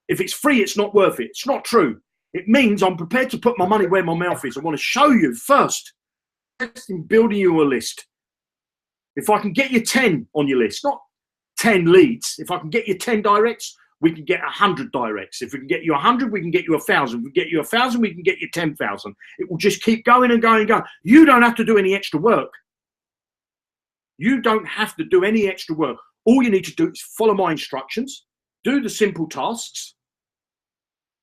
if it's free, it's not worth it. It's not true. It means I'm prepared to put my money where my mouth is. I want to show you first in building you a list. If I can get you 10 on your list, not 10 leads. If I can get you 10 directs, we can get 100 directs. If we can get you 100, we can get you 1,000. If we get you 1,000, we can get you 10,000. It will just keep going and going and going. You don't have to do any extra work. You don't have to do any extra work. All you need to do is follow my instructions, do the simple tasks,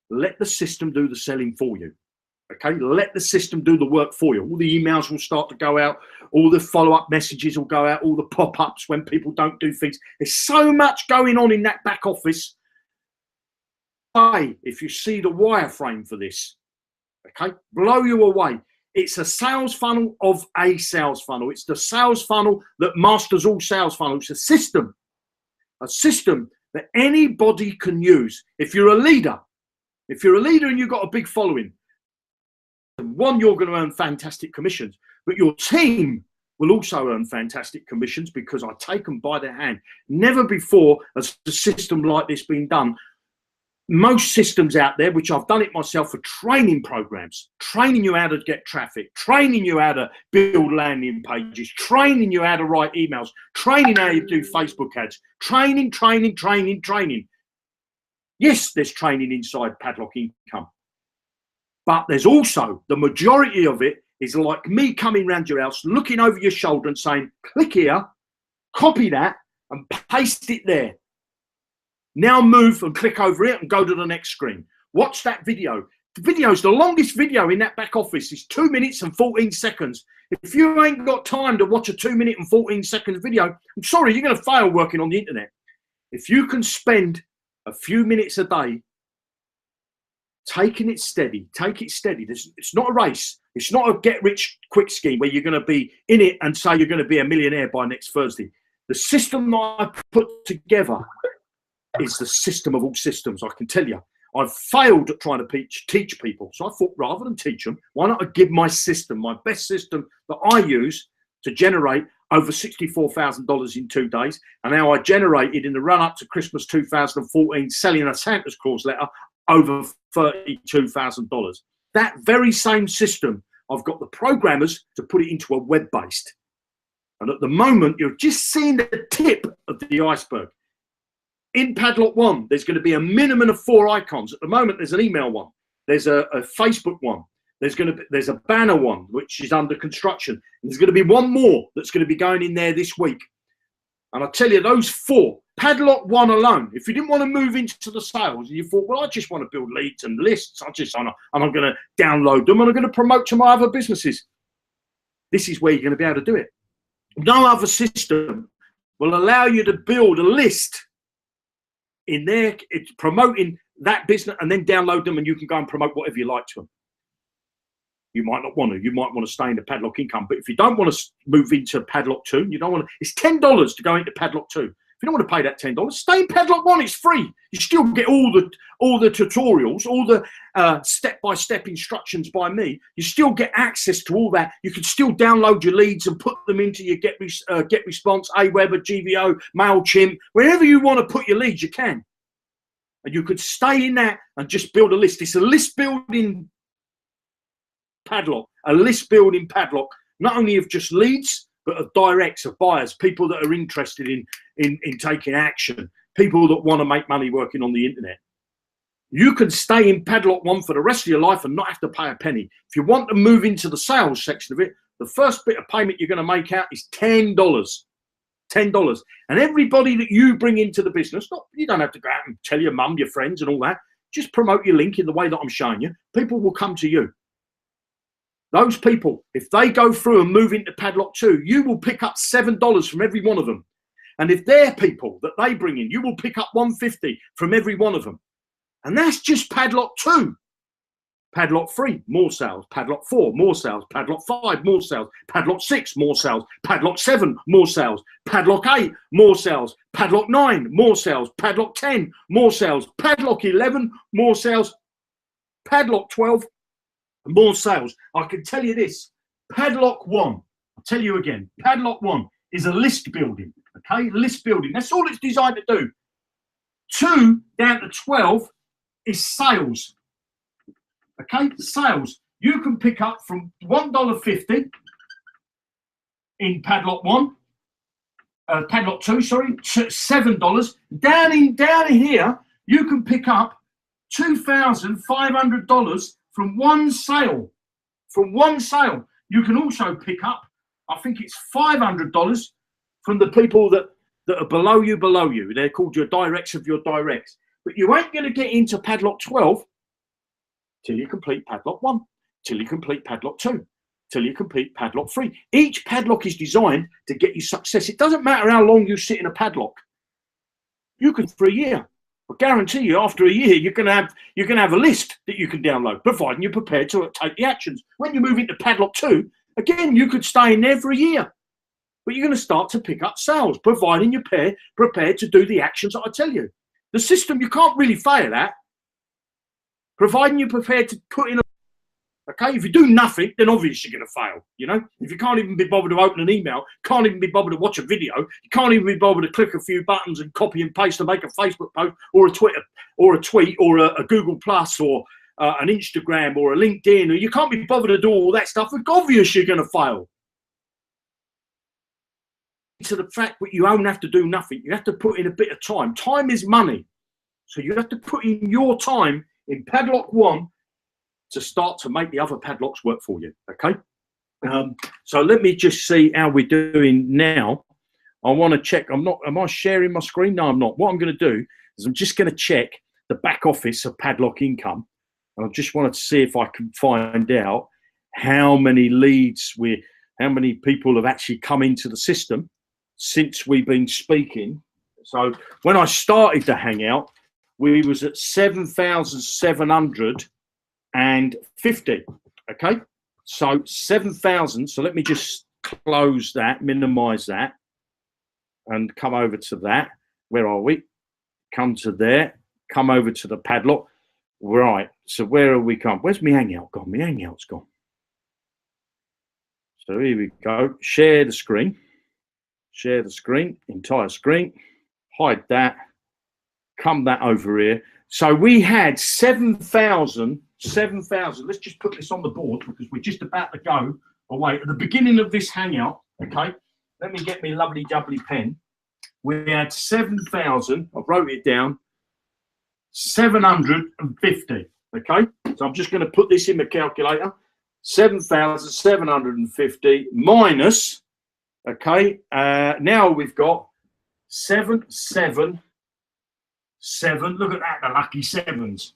let the system do the selling for you. Okay, let the system do the work for you. All the emails will start to go out. All the follow-up messages will go out. All the pop-ups when people don't do things. There's so much going on in that back office. If you see the wireframe for this, Okay, blow you away. It's a sales funnel of a sales funnel. It's the sales funnel that masters all sales funnels. It's a system that anybody can use. If you're a leader and you've got a big following, one, you're going to earn fantastic commissions, but your team will also earn fantastic commissions because I take them by the hand. Never before has a system like this been done. Most systems out there, which I've done it myself, for training programs, training you how to get traffic, training you how to build landing pages, training you how to write emails, training how you do Facebook ads, training. Yes, there's training inside Padlock Income, but there's also, the majority of it is like me coming around your house, looking over your shoulder and saying, click here, copy that and paste it there. Now move and click over it and go to the next screen. Watch that video. The video is the longest video in that back office. It's 2 minutes and 14 seconds. If you ain't got time to watch a 2 minute and 14 second video, I'm sorry, you're going to fail working on the internet. If you can spend a few minutes a day taking it steady, take it steady. It's not a race. It's not a get rich quick scheme where you're going to be in it and say you're going to be a millionaire by next Thursday. The system that I put together is the system of all systems. I can tell you, I've failed at trying to teach people. So I thought, rather than teach them, why not I give my system, my best system that I use to generate over $64,000 in 2 days. And now I generated in the run up to Christmas 2014, selling a Santa's Claus letter, over $32,000. That very same system, I've got the programmers to put it into a web-based. And at the moment, you're just seeing the tip of the iceberg. In Padlock 1, there's going to be a minimum of 4 icons. At the moment, there's an email one. There's a Facebook one. There's a banner one, which is under construction. And there's going to be one more that's going to be going in there this week. And I tell you, those 4, Padlock 1 alone, if you didn't want to move into the sales, and you thought, well, I just want to build leads and lists, and I'm going to download them, and I'm going to promote to my other businesses. This is where you're going to be able to do it. No other system will allow you to build a list in there, it's promoting that business, and then download them, and you can go and promote whatever you like to them. You might not want to. You might want to stay in the Padlock Income. But if you don't want to move into Padlock 2, you don't want to, it's $10 to go into Padlock 2. If you don't want to pay that $10, stay in Padlock 1. It's free. You still get all the tutorials, all the step-by-step instructions by me. You still get access to all that. You can still download your leads and put them into your Get Response, Aweber, GVO, MailChimp. Wherever you want to put your leads, you can. And you could stay in that and just build a list. It's a list building Padlock, a list building Padlock, not only of just leads, but of directs, of buyers, people that are interested in taking action, people that want to make money working on the internet. You can stay in Padlock 1 for the rest of your life and not have to pay a penny. If you want to move into the sales section of it, the first bit of payment you're going to make out is $10. $10. And everybody that you bring into the business, you don't have to go out and tell your mum, your friends and all that. Just promote your link in the way that I'm showing you. People will come to you. Those people, if they go through and move into Padlock 2, you will pick up $7 from every one of them. And if they're people that they bring in, you will pick up $150 from every one of them. And that's just Padlock 2. Padlock 3, more sales. Padlock 4, more sales. Padlock 5, more sales. Padlock 6, more sales. Padlock 7, more sales. Padlock 8, more sales. Padlock 9, more sales. Padlock 10, more sales. Padlock 11, more sales. Padlock 12, more sales. I can tell you this, Padlock 1, I'll tell you again, Padlock 1 is a list building, okay? List building, that's all it's designed to do. 2 down to 12 is sales, okay? Sales. You can pick up from $1.50 in Padlock 1, Padlock 2, sorry, $7. Down in here, you can pick up $2,500 from one sale. From one sale. You can also pick up, I think it's $500 from the people that are below you. They're called your directs of your directs. But you ain't going to get into Padlock 12 till you complete Padlock 1, till you complete Padlock 2, till you complete Padlock 3. Each padlock is designed to get you success. It doesn't matter how long you sit in a padlock. You can for a year. I guarantee you, after a year, you're going to have a list that you can download, providing you're prepared to take the actions. When you move into Padlock 2, again, you could stay in there for a year, but you're going to start to pick up sales, providing you're prepared to do the actions that I tell you. The system, you can't really fail at, providing you're prepared to put in a... Okay, if you do nothing, then obviously you're going to fail. You know, if you can't even be bothered to open an email, can't even be bothered to watch a video, you can't even be bothered to click a few buttons and copy and paste to make a Facebook post or a Twitter or a tweet or a Google Plus or an Instagram or a LinkedIn, or you can't be bothered to do all that stuff, it's obvious you're going to fail. To the fact that you don't have to do nothing, you have to put in a bit of time. Time is money, so you have to put in your time in Padlock 1 to start to make the other padlocks work for you. Okay, so let me just see how we're doing now. I want to check. Am I sharing my screen? No, I'm not. What I'm going to do is I'm just going to check the back office of Padlock Income, and I just wanted to see if I can find out how many leads how many people have actually come into the system since we've been speaking. So when I started the Hangout, we was at 7,750. Okay, so 7,000. So let me just close that, minimize that, and come over to that. Where are we? Come to there, come over to the Padlock. Right, so where have we come? Where's my Hangout gone? My Hangout's gone. So here we go. Share the screen, entire screen, hide that, come that over here. So we had 7,000. Let's just put this on the board because we're just about to go away. At the beginning of this Hangout, okay, let me get my lovely jubbly pen. We had 7,000, I wrote it down, 750, okay? So I'm just going to put this in the calculator. 7,750 minus, okay, now we've got 777, look at that, the lucky sevens.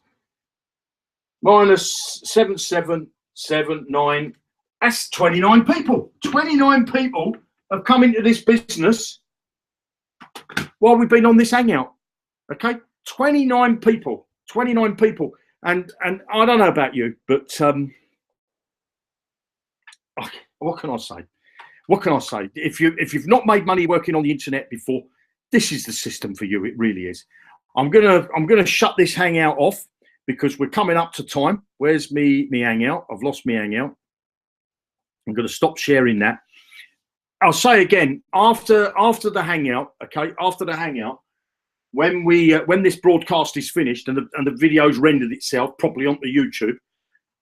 Minus 7779, that's 29 people. 29 people have come into this business while we've been on this Hangout. Okay, 29 people. And I don't know about you, but what can I say? If you've not made money working on the internet before, this is the system for you. It really is. I'm gonna shut this Hangout off because we're coming up to time. Where's me Hangout? I've lost me Hangout. I'm going to stop sharing that. I'll say again, after the Hangout, okay, after the Hangout, when this broadcast is finished and the video's rendered itself properly onto YouTube,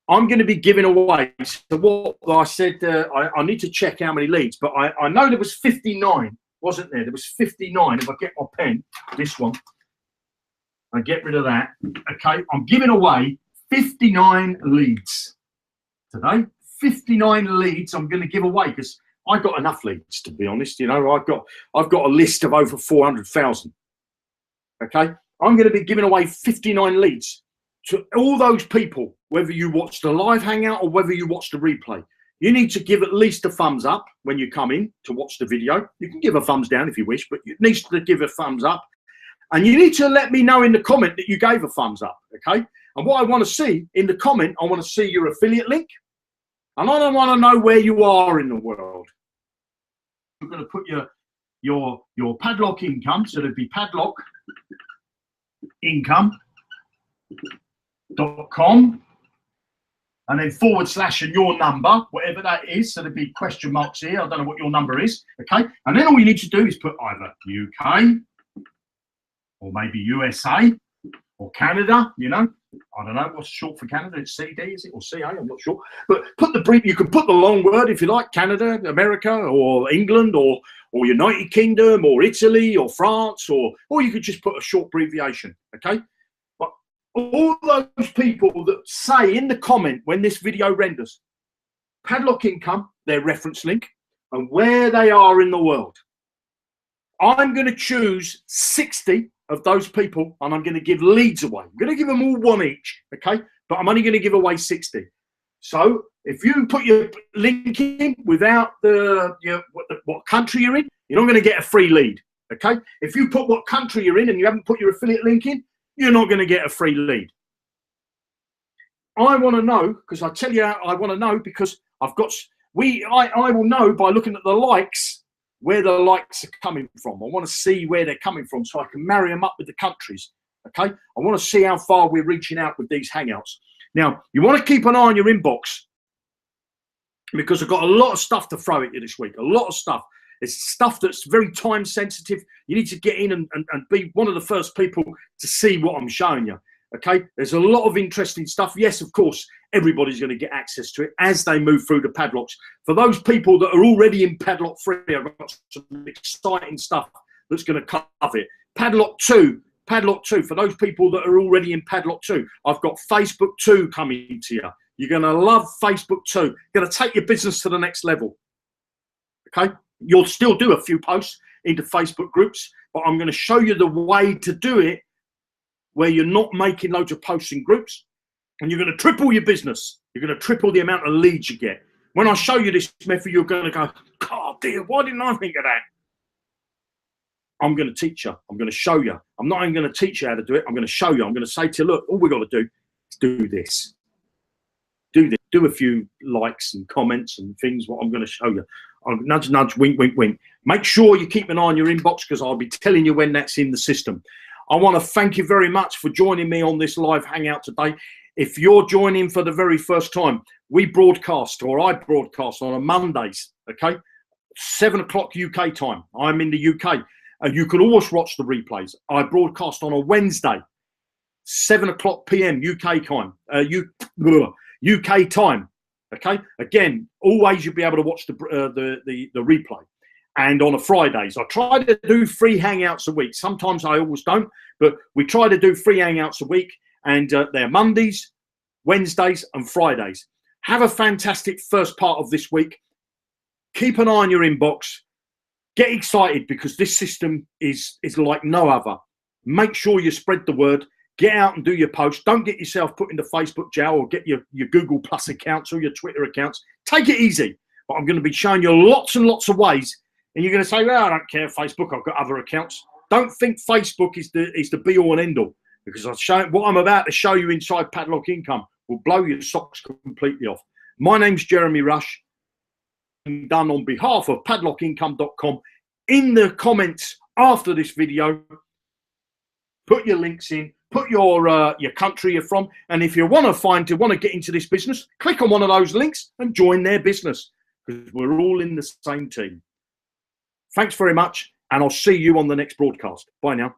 I'm going to be giving away. So what I said, I need to check how many leads, but I know there was 59, wasn't there? There was 59. If I get my pen, this one, I get rid of that. Okay, I'm giving away 59 leads today. 59 leads I'm going to give away because I got enough leads, to be honest. You know, I've got a list of over 400,000. Okay, I'm going to be giving away 59 leads to all those people, whether you watch the live Hangout or whether you watch the replay. You need to give at least a thumbs up when you come in to watch the video. You can give a thumbs down if you wish, but you need to give a thumbs up. And you need to let me know in the comment that you gave a thumbs up, okay? And what I want to see in the comment, I want to see your affiliate link. And I don't want to know where you are in the world. You're going to put your Padlock income, so it'd be padlockincome.com, and then / and your number, whatever that is. So there'd be question marks here. I don't know what your number is, okay? And then all you need to do is put either UK, or maybe USA or Canada, you know. I don't know what's short for Canada. It's CD, is it? Or CA? I'm not sure. But put the brief, you can put the long word if you like, Canada, America, or England, or United Kingdom, or Italy, or France, or you could just put a short abbreviation, okay? But all those people that say in the comment when this video renders, Padlock Income, their reference link, and where they are in the world, I'm going to choose 60 of those people, and I'm going to give leads away. I'm going to give them all one each, okay? But I'm only going to give away 60. So if you put your link in without what country you're in, you're not going to get a free lead, okay? If you put what country you're in and you haven't put your affiliate link in, you're not going to get a free lead. I want to know, because I tell you, I want to know because I've got, I will know by looking at the likes where the likes are coming from. I want to see where they're coming from so I can marry them up with the countries. Okay. I want to see how far we're reaching out with these Hangouts. Now, you want to keep an eye on your inbox because I've got a lot of stuff to throw at you this week. A lot of stuff. It's stuff that's very time sensitive. You need to get in and be one of the first people to see what I'm showing you. Okay, there's a lot of interesting stuff. Yes, of course, everybody's going to get access to it as they move through the padlocks. For those people that are already in Padlock 3, I've got some exciting stuff that's going to cover it. Padlock 2, for those people that are already in Padlock 2, I've got Facebook 2 coming to you. You're going to love Facebook 2. You're going to take your business to the next level. Okay, you'll still do a few posts into Facebook groups, but I'm going to show you the way to do it where you're not making loads of posts in groups, and you're going to triple your business. You're going to triple the amount of leads you get. When I show you this method, you're going to go, God dear, why didn't I think of that? I'm going to teach you. I'm going to show you. I'm not even going to teach you how to do it. I'm going to show you. I'm going to say to you, look, all we've got to do is do this. Do this. Do a few likes and comments and things, what I'm going to show you. Nudge, nudge, wink, wink, wink. Make sure you keep an eye on your inbox because I'll be telling you when that's in the system. I want to thank you very much for joining me on this live Hangout today. If you're joining for the very first time, we broadcast, or I broadcast on Mondays, okay? 7 o'clock UK time. I'm in the UK. You can always watch the replays. I broadcast on a Wednesday, 7 o'clock PM UK time. UK time, okay? Again, always you'll be able to watch the replay. And on a Fridays, I try to do 3 Hangouts a week. Sometimes I always don't, but we try to do 3 Hangouts a week, and they're Mondays, Wednesdays, and Fridays. Have a fantastic first part of this week. Keep an eye on your inbox. Get excited because this system is like no other. Make sure you spread the word. Get out and do your posts. Don't get yourself put into Facebook jail or get your Google Plus accounts or your Twitter accounts. Take it easy. But I'm going to be showing you lots and lots of ways. And you're going to say, well, I don't care, Facebook, I've got other accounts. Don't think Facebook is the be all and end all, because what I'm about to show you inside Padlock Income will blow your socks completely off. My name's Jeremy Rush, done on behalf of padlockincome.com. In the comments after this video, put your links in, put your country you're from, and if you want to get into this business, click on one of those links and join their business, because we're all in the same team. Thanks very much, and I'll see you on the next broadcast. Bye now.